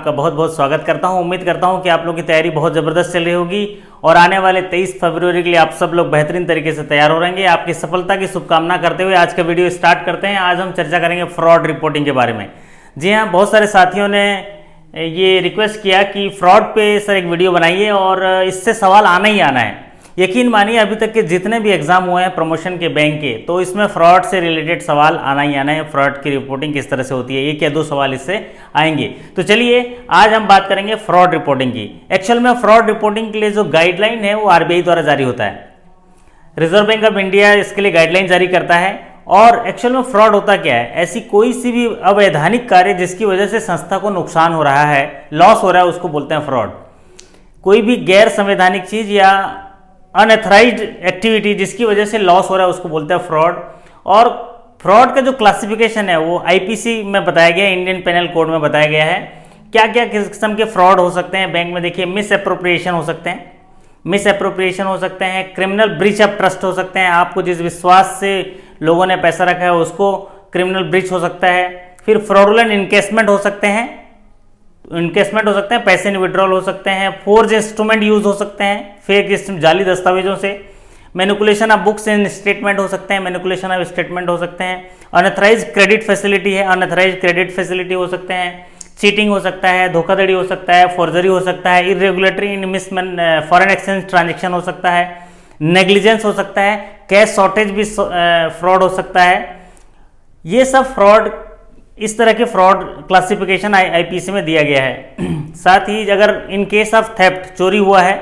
आपका बहुत बहुत स्वागत करता हूं। उम्मीद करता हूं कि आप लोगों की तैयारी बहुत ज़बरदस्त चल रही होगी और आने वाले 23 फरवरी के लिए आप सब लोग बेहतरीन तरीके से तैयार हो रहेंगे। आपकी सफलता की शुभकामना करते हुए आज का वीडियो स्टार्ट करते हैं। आज हम चर्चा करेंगे फ्रॉड रिपोर्टिंग के बारे में। जी हाँ, बहुत सारे साथियों ने ये रिक्वेस्ट किया कि फ्रॉड पे सर एक वीडियो बनाइए और इससे सवाल आना ही आना है। यकीन मानिए अभी तक के जितने भी एग्जाम हुए हैं प्रमोशन के, बैंक के, तो इसमें फ्रॉड से रिलेटेड सवाल आना ही आना है। फ्रॉड की रिपोर्टिंग किस तरह से होती है, एक या दो सवाल इससे आएंगे। तो चलिए आज हम बात करेंगे फ्रॉड रिपोर्टिंग की। एक्चुअल में फ्रॉड रिपोर्टिंग के लिए जो गाइडलाइन है वो आरबीआई द्वारा जारी होता है। रिजर्व बैंक ऑफ इंडिया इसके लिए गाइडलाइन जारी करता है। और एक्चुअल में फ्रॉड होता क्या है? ऐसी कोई सी भी अवैधानिक कार्य जिसकी वजह से संस्था को नुकसान हो रहा है, लॉस हो रहा है, उसको बोलते हैं फ्रॉड। कोई भी गैर संवैधानिक चीज या अनएथराइज्ड एक्टिविटी जिसकी वजह से लॉस हो रहा है उसको बोलते हैं फ्रॉड। और फ्रॉड का जो क्लासिफिकेशन है वो आईपीसी में बताया गया है, इंडियन पेनल कोड में बताया गया है। क्या क्या किस किस्म के फ्रॉड हो सकते हैं बैंक में? देखिए, मिस एप्रोप्रिएशन हो सकते हैं, मिस एप्रोप्रिएशन हो सकते हैं, क्रिमिनल ब्रीच ऑफ ट्रस्ट हो सकते हैं, आपको जिस विश्वास से लोगों ने पैसा रखा है उसको क्रिमिनल ब्रीच हो सकता है। फिर फ्रॉडुलेंट इनकेसमेंट हो सकते हैं, इनकेसमेंट हो सकते हैं, पैसे विड्रॉल हो सकते हैं, फोर्ज इंस्ट्रूमेंट यूज हो सकते हैं, फेक जाली दस्तावेजों से, manipulation of books and statement हो सकते हैं, मैनिपुलेशन ऑफ स्टेटमेंट हो सकते हैं, अनऑथराइज क्रेडिट फैसिलिटी है, अनऑथराइज क्रेडिट फैसिलिटी हो सकते हैं, चीटिंग हो सकता है, धोखाधड़ी हो सकता है, फॉर्जरी हो सकता है, इरेगुलेटरी इन्वेस्टमेंट फॉरेन एक्सचेंज ट्रांजेक्शन हो सकता है, नेग्लिजेंस हो सकता है, कैश शॉर्टेज भी फ्रॉड हो सकता है। ये सब फ्रॉड, इस तरह के फ्रॉड क्लासिफिकेशन आईपीसी में दिया गया है। साथ ही अगर इन केस ऑफ थेफ्ट, चोरी हुआ है,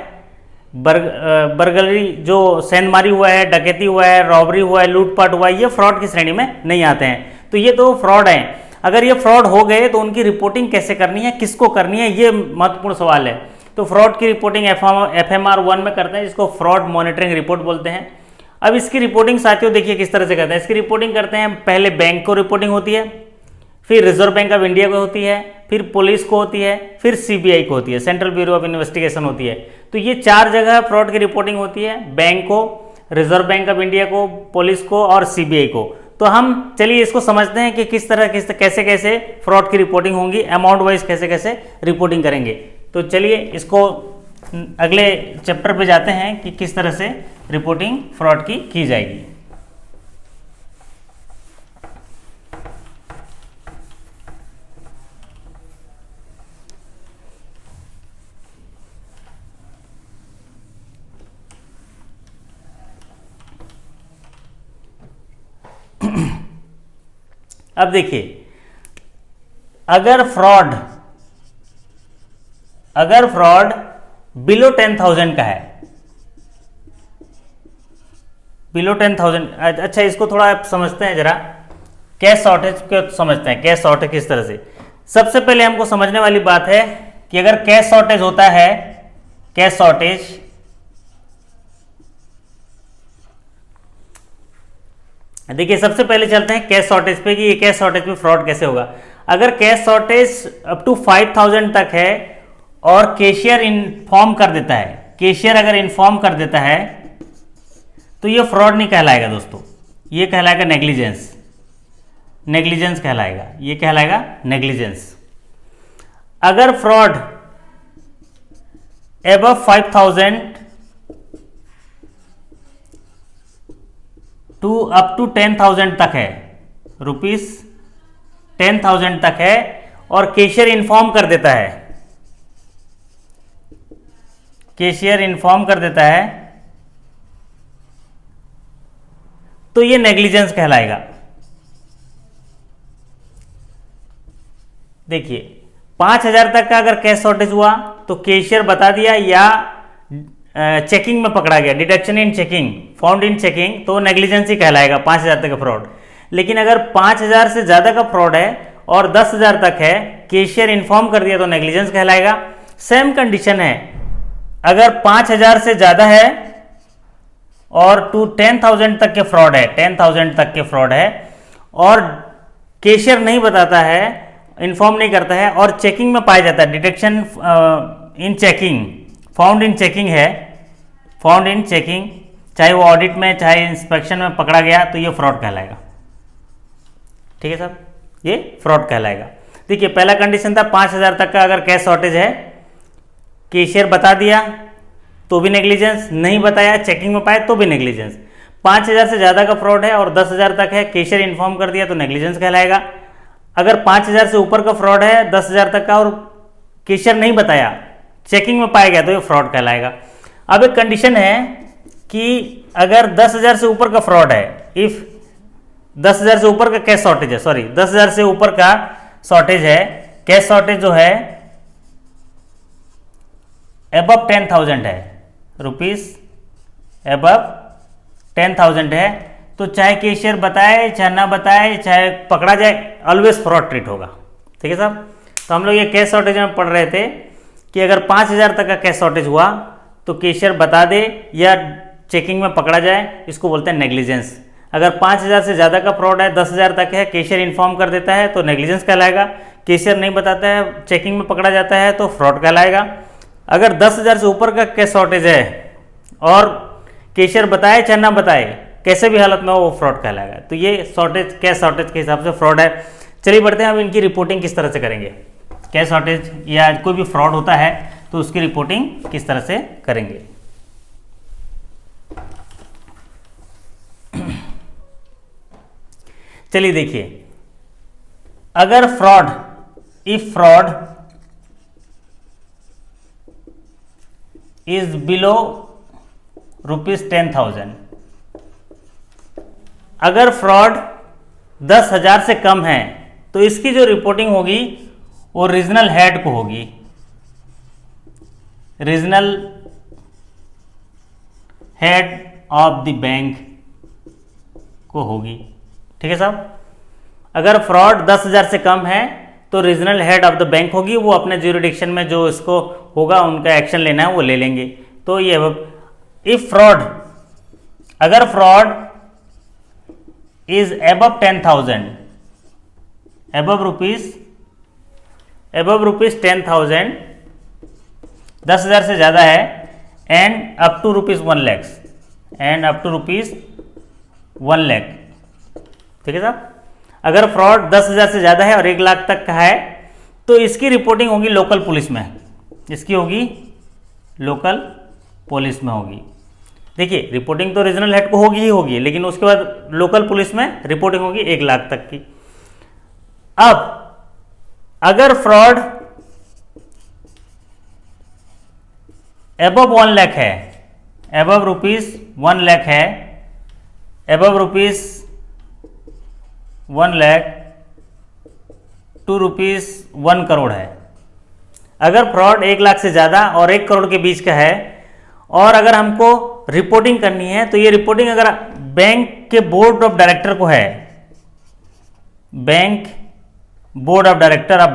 बर्गलरी जो सेंधमारी हुआ है, डकैती हुआ है, रॉबरी हुआ है, लूटपाट हुआ है, ये फ्रॉड की श्रेणी में नहीं आते हैं। तो ये तो फ्रॉड है। अगर ये फ्रॉड हो गए तो उनकी रिपोर्टिंग कैसे करनी है, किसको करनी है, ये महत्वपूर्ण सवाल है। तो फ्रॉड की रिपोर्टिंग FMR 1 में करते हैं, जिसको फ्रॉड मॉनिटरिंग रिपोर्ट बोलते हैं। अब इसकी रिपोर्टिंग साथियों देखिए किस तरह से करते हैं। इसकी रिपोर्टिंग करते हैं, पहले बैंक को रिपोर्टिंग होती है, फिर रिजर्व बैंक ऑफ इंडिया को होती है, फिर पुलिस को होती है, फिर सीबीआई को होती है, सेंट्रल ब्यूरो ऑफ इन्वेस्टिगेशन होती है। तो ये चार जगह फ्रॉड की रिपोर्टिंग होती है, बैंक को, रिजर्व बैंक ऑफ इंडिया को, पुलिस को और सीबीआई को। तो हम चलिए इसको समझते हैं कि किस तरह कैसे कैसे फ्रॉड की रिपोर्टिंग होंगी, अमाउंट वाइज कैसे कैसे रिपोर्टिंग करेंगे। तो चलिए इसको अगले चैप्टर पे जाते हैं कि किस तरह से रिपोर्टिंग फ्रॉड की जाएगी। अब देखिए, अगर फ्रॉड बिलो 10,000 का है, बिलो 10,000, अच्छा इसको थोड़ा आप समझते हैं, जरा कैश शॉर्टेज को समझते हैं। कैश शॉर्टेज किस तरह से? सबसे पहले हमको समझने वाली बात है कि अगर कैश शॉर्टेज होता है, कैश शॉर्टेज, देखिए सबसे पहले चलते हैं कैश शॉर्टेज पे कि ये कैश शॉर्टेज पे फ्रॉड कैसे होगा। अगर कैश शॉर्टेज अप टू 5,000 तक है और कैशियर इन्फॉर्म कर देता है, कैशियर अगर इन्फॉर्म कर देता है तो ये फ्रॉड नहीं कहलाएगा दोस्तों, ये कहलाएगा नेग्लिजेंस। नेग्लिजेंस कहलाएगा, ये कहलाएगा नेग्लिजेंस। अगर fraud above 5,000 to up to 10,000 तक है, रुपीस 10,000 तक है और कैशियर इन्फॉर्म कर देता है, कैशियर इन्फॉर्म कर देता है, तो ये नेग्लिजेंस कहलाएगा। देखिए 5,000 तक का अगर कैश शॉर्टेज हुआ तो कैशियर बता दिया या चेकिंग में पकड़ा गया, deduction in checking, found in checking, तो नेग्लिजेंस ही कहलाएगा 5,000 तक का फ्रॉड। लेकिन अगर 5,000 से ज्यादा का फ्रॉड है और 10,000 तक है, कैशियर इन्फॉर्म कर दिया, तो नेग्लिजेंस कहलाएगा। सेम कंडीशन है, अगर 5,000 से ज्यादा है और टू 10,000 तक के फ्रॉड है, 10,000 तक के फ्रॉड है और कैशियर नहीं बताता है, इन्फॉर्म नहीं करता है और चेकिंग में पाया जाता है, deduction in checking, found in checking है, फाउंड इन चेकिंग, चाहे वो ऑडिट में चाहे इंस्पेक्शन में पकड़ा गया, तो ये फ्रॉड कहलाएगा। ठीक है साहब, ये फ्रॉड कहलाएगा। देखिए पहला कंडीशन था 5,000 तक का अगर कैश शॉर्टेज है, कैशियर बता दिया तो भी नेग्लिजेंस, नहीं बताया चेकिंग में पाए तो भी नेग्लिजेंस। 5,000 से ज़्यादा का फ्रॉड है और 10,000 तक है, कैशियर इन्फॉर्म कर दिया तो नेग्लिजेंस कहलाएगा। अगर 5,000 से ऊपर का फ्रॉड है 10,000 तक का और कैशियर नहीं बताया, चेकिंग में पाया गया तो ये फ्रॉड कहलाएगा। अब एक कंडीशन है कि अगर 10,000 से ऊपर का फ्रॉड है, इफ 10,000 से ऊपर का कैश शॉर्टेज है, सॉरी 10,000 से ऊपर का शॉर्टेज है, कैश शॉर्टेज जो है एबव 10,000 है, रुपीज एबव 10,000 है, तो चाहे कैशियर बताए चाहे ना बताए चाहे पकड़ा जाए, ऑलवेज फ्रॉड ट्रीट होगा। ठीक है साहब। तो हम लोग ये कैश शॉर्टेज में पढ़ रहे थे कि अगर 5,000 तक का कैश शॉर्टेज हुआ तो कैशियर बता दे या चेकिंग में पकड़ा जाए, इसको बोलते हैं नेग्लिजेंस। अगर 5,000 से ज़्यादा का फ्रॉड है, 10,000 तक है, कैशियर इन्फॉर्म कर देता है तो नेग्लिजेंस कहलाएगा। कैशियर नहीं बताता है, चेकिंग में पकड़ा जाता है तो फ्रॉड कहलाएगा। अगर 10,000 से ऊपर का कैश शॉर्टेज है और कैशियर बताए चाहे ना बताए, कैसे भी हालत में हो वो फ्रॉड कहलाएगा। तो ये शॉर्टेज कैश शॉर्टेज के हिसाब से फ्रॉड है। चलिए बढ़ते हैं, अब इनकी रिपोर्टिंग किस तरह से करेंगे। कैश शॉर्टेज या कोई भी फ्रॉड होता है तो उसकी रिपोर्टिंग किस तरह से करेंगे। चलिए देखिए, अगर fraud, if fraud is below ₹10,000, अगर फ्रॉड 10,000 से कम है तो इसकी जो रिपोर्टिंग होगी वो रीजनल हेड को होगी, regional head of the bank को होगी। ठीक है साहब। अगर फ्रॉड 10,000 से कम है तो regional head of the bank होगी, वो अपने ज्यूरिडिक्शन में जो इसको होगा उनका एक्शन लेना है वो ले लेंगे। तो ये इफ फ्रॉड, अगर fraud is above 10,000, above rupees 10,000, 10,000 से ज़्यादा है, and up to ₹1,00,000, and up to ₹1,00,000। ठीक है साहब। अगर फ्रॉड 10,000 से ज़्यादा है और 1,00,000 तक का है तो इसकी रिपोर्टिंग होगी लोकल पुलिस में, इसकी होगी लोकल पुलिस में होगी। देखिए रिपोर्टिंग तो रीजनल हेड को होगी ही होगी, लेकिन उसके बाद लोकल पुलिस में रिपोर्टिंग होगी 1,00,000 तक की। अब अगर फ्रॉड एबव 1,00,000 है, एबव ₹1,00,000 है, एबव ₹1,00,000 टू ₹1 करोड़ है। अगर फ्रॉड 1,00,000 से ज़्यादा और 1 करोड़ के बीच का है और अगर हमको रिपोर्टिंग करनी है तो ये रिपोर्टिंग अगर बैंक के बोर्ड ऑफ डायरेक्टर को है, bank board of director of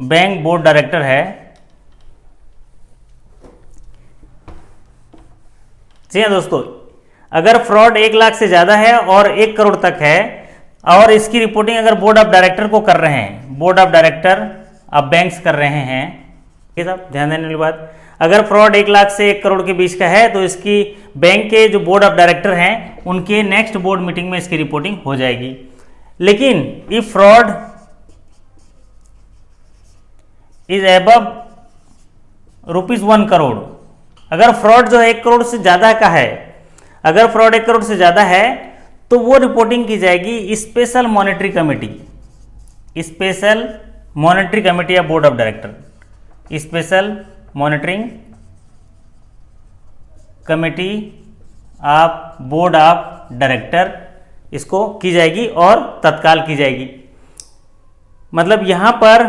bank board director है, जी हाँ दोस्तों, अगर फ्रॉड 1,00,000 से ज़्यादा है और 1 करोड़ तक है और इसकी रिपोर्टिंग अगर बोर्ड ऑफ डायरेक्टर को कर रहे हैं, board of director of banks कर रहे हैं, ये सब ध्यान देने वाली बात। अगर फ्रॉड 1,00,000 से 1 करोड़ के बीच का है तो इसकी बैंक के जो बोर्ड ऑफ डायरेक्टर हैं उनके नेक्स्ट बोर्ड मीटिंग में इसकी रिपोर्टिंग हो जाएगी। लेकिन if fraud is above ₹1 crore, अगर फ्रॉड जो है 1 करोड़ से ज़्यादा का है, अगर फ्रॉड 1 करोड़ से ज़्यादा है तो वो रिपोर्टिंग की जाएगी special monetary committee, special monetary committee या board of director, special monitoring committee of board of director, इसको की जाएगी और तत्काल की जाएगी। मतलब यहां पर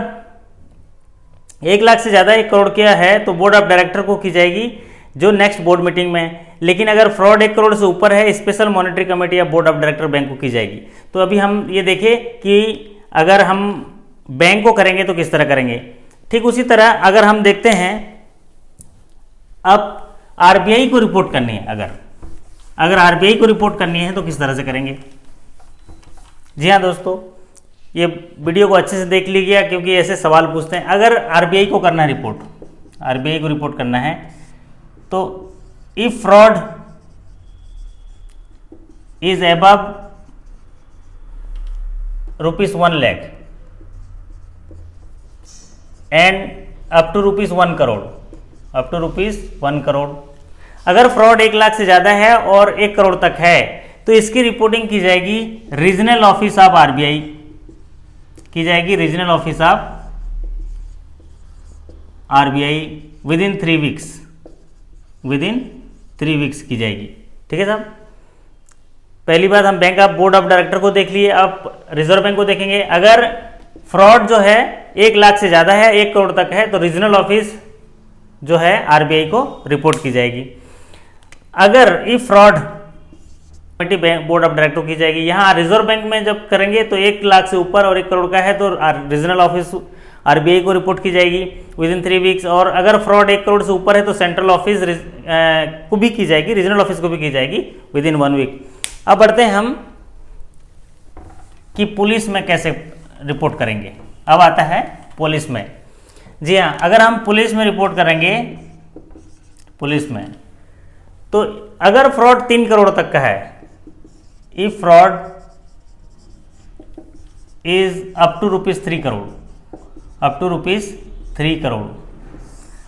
1,00,000 से ज़्यादा 1 करोड़ किया है तो बोर्ड ऑफ डायरेक्टर को की जाएगी जो नेक्स्ट बोर्ड मीटिंग में। लेकिन अगर फ्रॉड 1 करोड़ से ऊपर है, स्पेशल मॉनिटरी कमेटी या बोर्ड ऑफ डायरेक्टर बैंक को की जाएगी। तो अभी हम ये देखें कि अगर हम बैंक को करेंगे तो किस तरह करेंगे। ठीक उसी तरह अगर हम देखते हैं, अब आरबीआई को रिपोर्ट करनी है, अगर आरबीआई को रिपोर्ट करनी है तो किस तरह से करेंगे। जी हाँ दोस्तों, ये वीडियो को अच्छे से देख लीजिएगा क्योंकि ऐसे सवाल पूछते हैं। अगर आरबीआई को करना है रिपोर्ट, आरबीआई को रिपोर्ट करना है तो if fraud is above ₹1,00,000, and up to ₹1 crore, up to ₹1 crore. अगर फ्रॉड 1 लाख से ज़्यादा है और 1 करोड़ तक है तो इसकी रिपोर्टिंग की जाएगी रीजनल ऑफिस ऑफ आरबीआई, की जाएगी regional office of RBI within 3 weeks, within 3 weeks की जाएगी। ठीक है साहब, पहली बात हम bank of board of director को देख लिए, अब रिजर्व बैंक को देखेंगे। अगर फ्रॉड जो है 1 लाख से ज़्यादा है, 1 करोड़ तक है, तो रीजनल ऑफिस जो है आरबीआई को रिपोर्ट की जाएगी। अगर ये fraud bank board of director की जाएगी। यहाँ रिजर्व बैंक में जब करेंगे तो 1 लाख से ऊपर और 1 करोड़ का है तो रीजनल ऑफिस आरबीआई को रिपोर्ट की जाएगी विदिन 3 वीक्स, और अगर फ्रॉड 1 करोड़ से ऊपर है तो सेंट्रल ऑफिस को भी की जाएगी, रीजनल ऑफिस को भी की जाएगी विदिन 1 वीक। अब बढ़ते हैं हम कि पुलिस में कैसे रिपोर्ट करेंगे। अब आता है पुलिस में। जी हाँ, अगर हम पुलिस में रिपोर्ट करेंगे, पुलिस में तो अगर फ्रॉड 3 करोड़ तक का है, if fraud is up to ₹3 crore, up to ₹3 crore.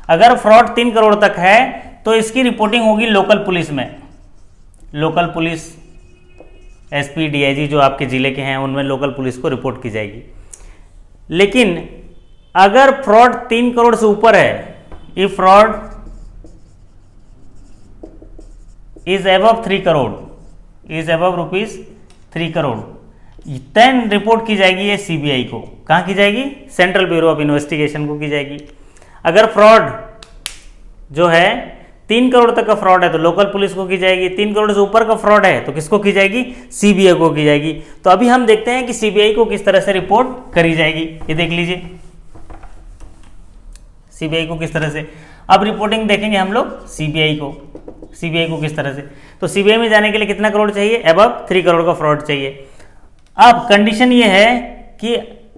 अगर फ्रॉड 3 करोड़ तक है तो इसकी रिपोर्टिंग होगी लोकल पुलिस में, लोकल पुलिस एसपी डीआईजी जो आपके ज़िले के हैं उनमें लोकल पुलिस को रिपोर्ट की जाएगी। लेकिन अगर फ्रॉड 3 करोड़ से ऊपर है, if fraud is above 3 crore, is above ₹3 crore, then report की जाएगी ये सीबीआई को। कहाँ की जाएगी? सेंट्रल ब्यूरो ऑफ इन्वेस्टिगेशन को की जाएगी। अगर फ्रॉड जो है 3 करोड़ तक का फ्रॉड है तो लोकल पुलिस को की जाएगी, 3 करोड़ से ऊपर का फ्रॉड है तो किसको की जाएगी? सीबीआई को की जाएगी। तो अभी हम देखते हैं कि सीबीआई को किस तरह से रिपोर्ट करी जाएगी, ये देख लीजिए सीबीआई को किस तरह से। अब रिपोर्टिंग देखेंगे हम लोग सीबीआई को किस तरह से। तो सीबीआई में जाने के लिए कितना करोड़ चाहिए? अबव 3 करोड़ का फ्रॉड चाहिए। अब कंडीशन ये है कि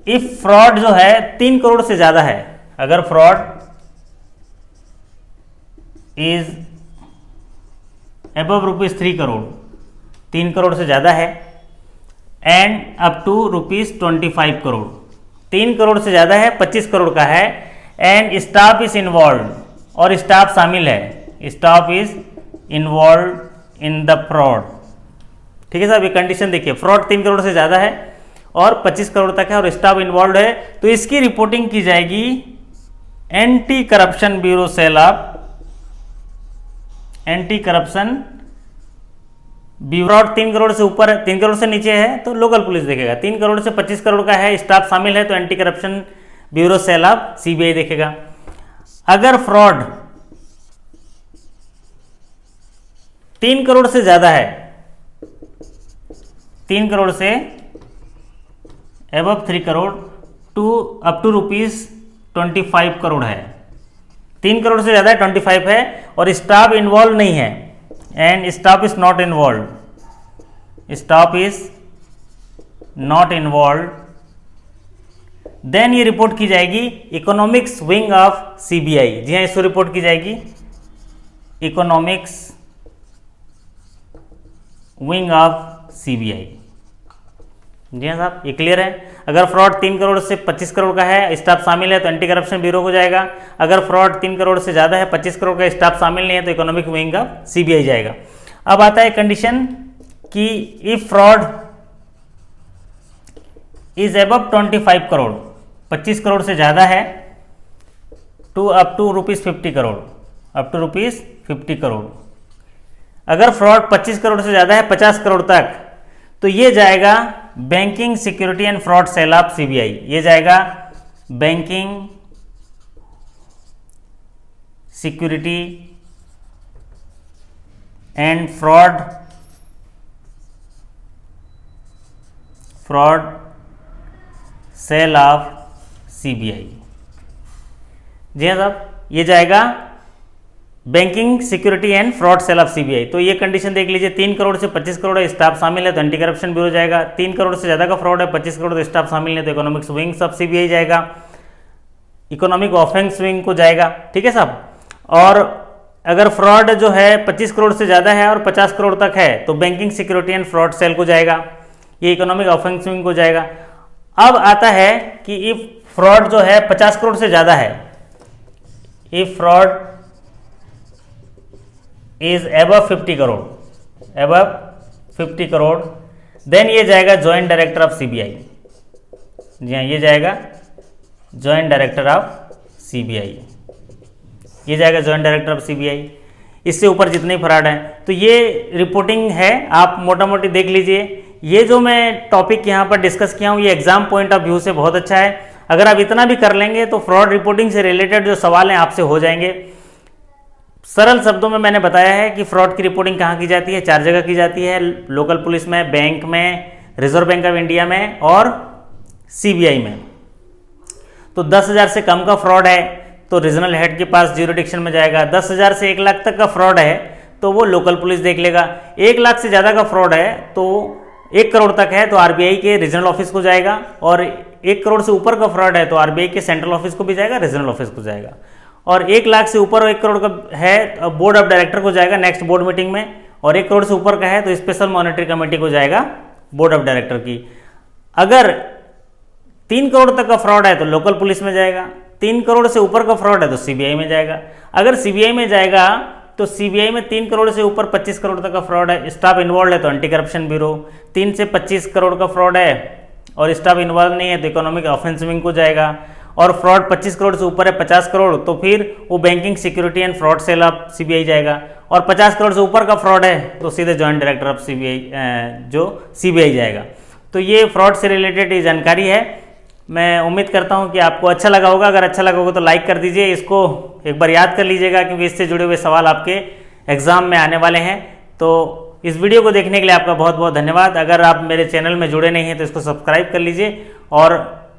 इफ फ्रॉड जो है 3 करोड़ से ज्यादा है, अगर fraud is above ₹3 crore, 3 crore से ज्यादा है, and up to ₹25 crore, 3 crore से ज्यादा है, 25 करोड़ का है, एंड स्टाफ इज इन्वॉल्व, और स्टाफ शामिल है, staff is involve in the fraud. ठीक है साहब, ये कंडीशन देखिए, फ्रॉड 3 करोड़ से ज्यादा है और 25 करोड़ तक है और स्टाफ इन्वॉल्व है, तो इसकी रिपोर्टिंग की जाएगी anti corruption bureau cell of, anti corruption bureau. Fraud 3 crore से ऊपर है, 3 करोड़ से नीचे है तो लोकल पुलिस देखेगा, 3 करोड़ से 25 करोड़ का है, स्टाफ शामिल है तो anti corruption bureau cell of CBI देखेगा। अगर फ्रॉड 3 करोड़ से ज्यादा है, 3 करोड़ से above 3 crore to up to ₹25 crore है, 3 करोड़ से ज्यादा है, 25 है, और स्टाफ इन्वॉल्व नहीं है, and staff is not involve, staff is not involve, then ये रिपोर्ट की जाएगी इकोनॉमिक्स विंग ऑफ सीबीआई। जी हाँ, इसको रिपोर्ट की जाएगी इकोनॉमिक्स विंग ऑफ सीबीआई। जी हाँ साहब, ये क्लियर है। अगर फ्रॉड 3 करोड़ से 25 करोड़ का है, स्टाफ शामिल है तो एंटी करप्शन ब्यूरो को जाएगा। अगर फ्रॉड 3 करोड़ से ज़्यादा है, 25 करोड़ का स्टाफ शामिल नहीं है तो इकोनॉमिक विंग ऑफ सीबीआई जाएगा। अब आता है कंडीशन कि if fraud is above 25 crore, 25 crore से ज़्यादा है, to up to ₹50 crore, up to ₹50 crore. अगर फ्रॉड 25 करोड़ से ज़्यादा है, 50 करोड़ तक, तो ये जाएगा banking security and fraud cell of CBI, ये जाएगा banking security and fraud cell of CBI. जी हाँ साहब, ये जाएगा banking security and fraud cell of CBI. तो ये कंडीशन देख लीजिए, 3 करोड़ से 25 करोड़ है, स्टाफ शामिल है तो एंटी करप्शन ब्यूरो जाएगा, 3 करोड़ से ज़्यादा का फ्रॉड है, 25 करोड़ तो स्टाफ शामिल है तो इकोनॉमिक्स विंग्स ऑफ सीबीआई जाएगा, इकोनॉमिक ऑफेंस विंग को जाएगा। ठीक है साहब, और अगर फ्रॉड जो है 25 करोड़ से ज़्यादा है और 50 करोड़ तक है तो banking security and fraud cell को जाएगा, ये इकोनॉमिक ऑफेंस विंग को जाएगा। अब आता है कि इफ फ्रॉड जो है 50 करोड़ से ज़्यादा है, if fraud is above 50 crore, above 50 crore, then ये जाएगा जॉइंट डायरेक्टर ऑफ सीबीआई। जी हाँ, ये जाएगा जॉइंट डायरेक्टर ऑफ सीबीआई, ये जाएगा जॉइंट डायरेक्टर ऑफ सीबीआई। इससे ऊपर जितने फ्रॉड हैं, तो ये रिपोर्टिंग है, आप मोटा मोटी देख लीजिए। ये जो मैं टॉपिक यहाँ पर डिस्कस किया हूँ, ये एग्जाम पॉइंट ऑफ व्यू से बहुत अच्छा है। अगर आप इतना भी कर लेंगे तो फ्रॉड रिपोर्टिंग से रिलेटेड जो सवाल हैं आपसे हो जाएंगे। सरल शब्दों में मैंने बताया है कि फ्रॉड की रिपोर्टिंग कहाँ की जाती है, 4 जगह की जाती है, लोकल पुलिस में, बैंक में, रिजर्व बैंक ऑफ इंडिया में और सीबीआई में। तो 10,000 से कम का फ्रॉड है तो रीजनल हेड के पास ज्यूरिडिक्शन में जाएगा। 10,000 से 1 लाख तक का फ्रॉड है तो वो लोकल पुलिस देख लेगा। 1 लाख से ज़्यादा का फ्रॉड है तो 1 करोड़ तक है तो आरबीआई के रीजनल ऑफिस को जाएगा, और 1 करोड़ से ऊपर का फ्रॉड है तो आरबीआई के सेंट्रल ऑफिस को भी जाएगा, रीजनल ऑफिस को जाएगा। और 1 लाख से ऊपर और 1 करोड़ का है तो बोर्ड ऑफ डायरेक्टर को जाएगा नेक्स्ट बोर्ड मीटिंग में, और 1 करोड़ से ऊपर का है तो स्पेशल मॉनिटरी कमेटी को जाएगा बोर्ड ऑफ डायरेक्टर की। अगर 3 करोड़ तक का फ्रॉड है तो लोकल पुलिस में जाएगा, 3 करोड़ से ऊपर का फ्रॉड है तो सीबीआई में जाएगा। अगर सीबीआई में जाएगा तो सीबीआई में 3 करोड़ से ऊपर 25 करोड़ तक का फ्रॉड है, स्टाफ इन्वॉल्व है तो एंटी करप्शन ब्यूरो, 3 से 25 करोड़ का फ्रॉड है और स्टाफ इन्वॉल्व नहीं है तो इकोनॉमिक ऑफेंस विंग को जाएगा, और फ्रॉड 25 करोड़ से ऊपर है 50 करोड़ तो फिर वो banking security and fraud cell of CBI जाएगा, और 50 करोड़ से ऊपर का फ्रॉड है तो सीधे जॉइंट डायरेक्टर ऑफ सीबीआई जो सीबीआई जाएगा। तो ये फ्रॉड से रिलेटेड ये जानकारी है। मैं उम्मीद करता हूं कि आपको अच्छा लगा होगा। अगर अच्छा लगा होगा तो लाइक कर दीजिए, इसको एक बार याद कर लीजिएगा क्योंकि इससे जुड़े हुए सवाल आपके एग्जाम में आने वाले हैं। तो इस वीडियो को देखने के लिए आपका बहुत बहुत धन्यवाद। अगर आप मेरे चैनल में जुड़े नहीं हैं तो इसको सब्सक्राइब कर लीजिए और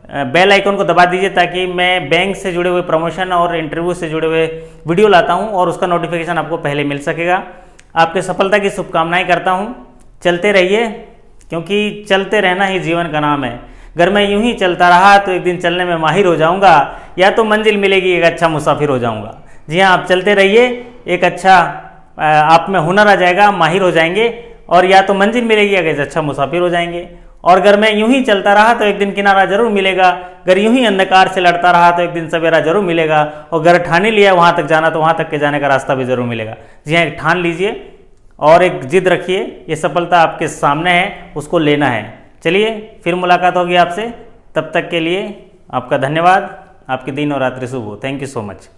बेल आइकन को दबा दीजिए ताकि मैं बैंक से जुड़े हुए प्रमोशन और इंटरव्यू से जुड़े हुए वीडियो लाता हूं और उसका नोटिफिकेशन आपको पहले मिल सकेगा। आपके सफलता की शुभकामनाएं करता हूं। चलते रहिए क्योंकि चलते रहना ही जीवन का नाम है। अगर मैं यूं ही चलता रहा तो एक दिन चलने में माहिर हो जाऊंगा, या तो मंजिल मिलेगी, एक अच्छा मुसाफिर हो जाऊंगा। जी हाँ, आप चलते रहिए, एक अच्छा आप में हुनर आ जाएगा, माहिर हो जाएंगे, और या तो मंजिल मिलेगी या एक अच्छा मुसाफिर हो जाएंगे। और अगर मैं यूं ही चलता रहा तो एक दिन किनारा जरूर मिलेगा, अगर यूं ही अंधकार से लड़ता रहा तो एक दिन सवेरा जरूर मिलेगा, और अगर ठान लिया वहां तक जाना तो वहां तक के जाने का रास्ता भी जरूर मिलेगा। जी हाँ, एक ठान लीजिए और एक जिद रखिए, ये सफलता आपके सामने है, उसको लेना है। चलिए फिर मुलाकात होगी आपसे, तब तक के लिए आपका धन्यवाद। आपके दिन और रात्रि शुभ हो। Thank you so much.